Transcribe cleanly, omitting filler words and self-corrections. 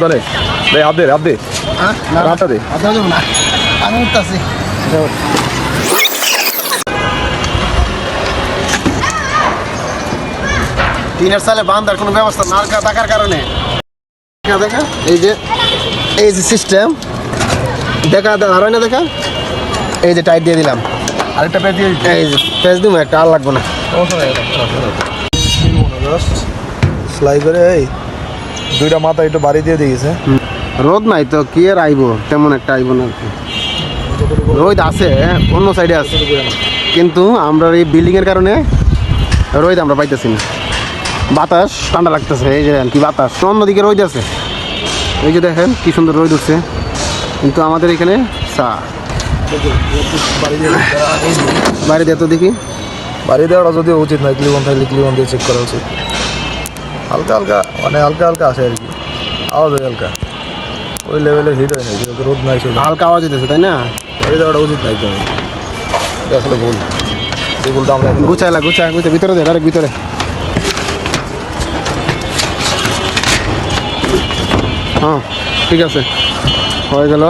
দলে রে হাত দে রাতটা দে আমি উঠতেছি টিনের সালে বাঁধার কোনো ব্যবস্থা না থাকার কারণে দেখা এই যে সিস্টেম দেখা আর না দেখা এই যে টাইট দিয়ে দিলাম আরেকটা পেজ দিয়ে এই যে পেজ দিব একটা আর লাগবে না সেলাই করে এই দুইটা মাথা একটু বাড়ি দিয়ে দিয়েছে রোদ নাই তো কি আর আইবো তেমন একটা আইবো না রোদ আছে অন্য সাইডে আছে কিন্তু আমরা এই বিল্ডিং এর কারণে রোদ আমরা পাইতেছি না বাতাস ঠান্ডা লাগতেছে এই যে কি বাতাস অন্যদিকে রোদ আছে এই যে দেখেন কি সুন্দর রোদ উঠছে কিন্তু আমাদের এখানে বাড়ি দিয়ে তো দেখি বাড়ি দেওয়াটা যদিও উচিত নয় ক্লিবন থাকলে ক্লিবন দিয়ে চেক করা উচিত হালকা হালকা মানে হালকা হালকা আসে আর কি আওয়াজ হয় হালকা ওই লেভেলের হিট হয় না কিন্তু রোদ নাই সেটা হালকা আওয়াজ দিতেছে তাই না বাড়ি দেওয়াটা উচিত না একদম আসলে ভুল এই ভুলটা আমরা গুছাইলা গুছাই ভিতরে দে ডাইরেক্ট ভিতরে হ্যাঁ ঠিক আছে হয়ে গেল